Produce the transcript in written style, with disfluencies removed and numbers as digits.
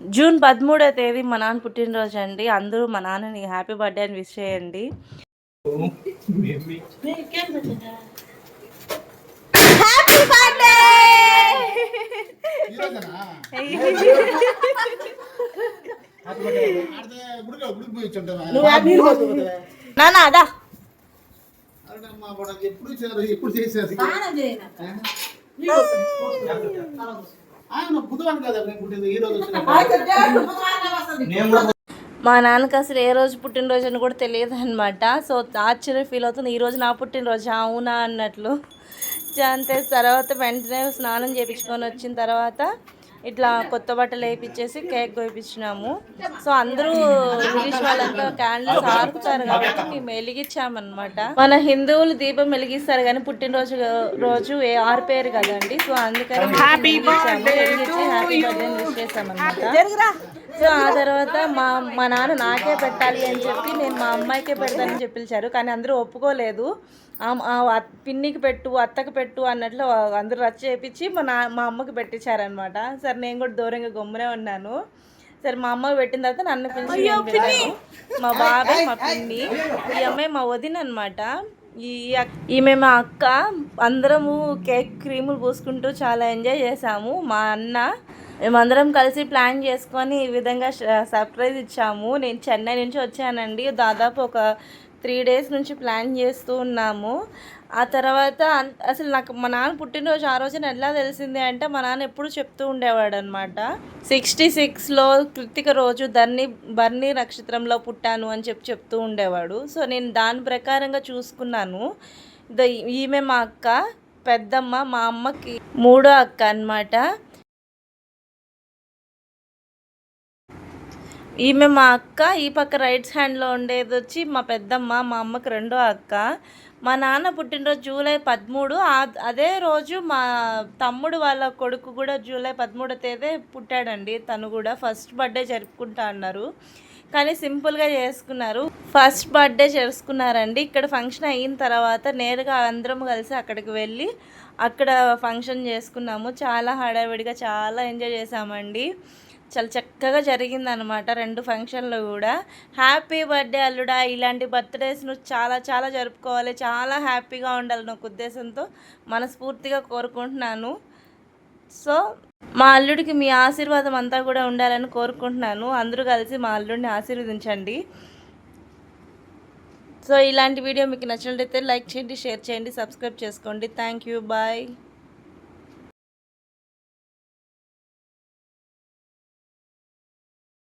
June 13వ తేదీ మా నాన్న పుట్టినరోజు అండి. అందరూ మా నాన్నని హ్యాపీ బర్త్డే అని విష్ చేయండి. హ్యాపీ బర్త్డే నాన్న అదా ఎప్పుడు చేసేది మా నాన్నకి అసలు ఏ రోజు పుట్టినరోజు అని కూడా తెలియదు అనమాట. సో ఆశ్చర్యం ఫీల్ అవుతుంది, ఈరోజు నా పుట్టినరోజు అవునా అన్నట్లు. అంతే తర్వాత వెంటనే స్నానం చేయించుకొని వచ్చిన తర్వాత ఇట్లా కొత్త బట్టలు వేయించేసి కేక్ కోయించినాము. సో అందరూ ఇంగ్లీష్ వాళ్ళంతా క్యాండిల్స్ ఆరుతారు కాబట్టి మేము వెలిగించామన్నమాట. మన హిందువులు దీపం వెలిగిస్తారు కానీ పుట్టినరోజు ఆరిపోయారు కదండి. సో అందుకని హ్యాపీ బర్త్డే విష్ చేసామన్నమాట. సో ఆ తర్వాత మా నాన్న నాకే పెట్టాలి అని చెప్పి నేను మా అమ్మాయికే పెడతానని చెప్పించారు, కానీ అందరూ ఒప్పుకోలేదు. పిన్నికి పెట్టు, అత్తకి పెట్టు అన్నట్లు అందరూ రచ్చ చేయించి మా అమ్మకి పెట్టించారనమాట. సరే నేను కూడా దూరంగా గమ్మునే ఉన్నాను. సరే మా అమ్మకి పెట్టిన తర్వాత నన్ను పిలిచి మా బాబాయ్ మా పిన్ని, ఈ అమ్మాయి మా వదిన అనమాట. ఈమె మా అక్క. అందరము కేక్ క్రీములు పూసుకుంటూ చాలా ఎంజాయ్ చేసాము. మా అన్న మేమందరం కలిసి ప్లాన్ చేసుకొని ఈ విధంగా సర్ప్రైజ్ ఇచ్చాము. నేను చెన్నై నుంచి వచ్చానండి. దాదాపు ఒక 3 days నుంచి ప్లాన్ చేస్తూ ఉన్నాము. ఆ తర్వాత అసలు నాకు మా నాన్న పుట్టినరోజు ఆ రోజున ఎలా తెలిసింది అంటే, మా నాన్న ఎప్పుడు చెప్తూ ఉండేవాడు అనమాట. 66లో కృతిక రోజు భరణి నక్షత్రంలో పుట్టాను అని చెప్తూ ఉండేవాడు. సో నేను దాని ప్రకారంగా చూసుకున్నాను. ఈమె మా అక్క పెద్దమ్మ, మా అమ్మకి 3వ అక్క అనమాట. ఈమె మా అక్క. ఈ పక్క రైట్ హ్యాండ్లో ఉండేది వచ్చి మా పెద్దమ్మ, మా అమ్మకి 2వ అక్క. మా నాన్న పుట్టినరోజు జూలై 13. అదే రోజు మా తమ్ముడు వాళ్ళ కొడుకు కూడా జూలై 13వ తేదీ పుట్టాడండి. తను కూడా ఫస్ట్ బర్త్డే జరుపుకుంటా అన్నారు, కానీ సింపుల్గా చేసుకున్నారు. ఫస్ట్ బర్త్డే చేసుకున్నారండి. ఇక్కడ ఫంక్షన్ అయిన తర్వాత నేరుగా అందరం కలిసి అక్కడికి వెళ్ళి అక్కడ ఫంక్షన్ చేసుకున్నాము. చాలా హడావిడిగా చాలా ఎంజాయ్ చేసామండి. చాలా చక్కగా జరిగిందనమాట 2 ఫంక్షన్లు కూడా. హ్యాపీ బర్త్డే అల్లుడా, ఇలాంటి బర్త్డేస్ నువ్వు చాలా చాలా జరుపుకోవాలి, చాలా హ్యాపీగా ఉండాలి నాకు ఉద్దేశంతో మనస్ఫూర్తిగా కోరుకుంటున్నాను. సో మా అల్లుడికి మీ ఆశీర్వాదం అంతా కూడా ఉండాలని కోరుకుంటున్నాను. అందరూ కలిసి మా అల్లుడిని ఆశీర్వదించండి. సో ఇలాంటి వీడియో మీకు నచ్చినట్లయితే లైక్ చేయండి, షేర్ చేయండి, సబ్స్క్రైబ్ చేసుకోండి. Thank you, bye.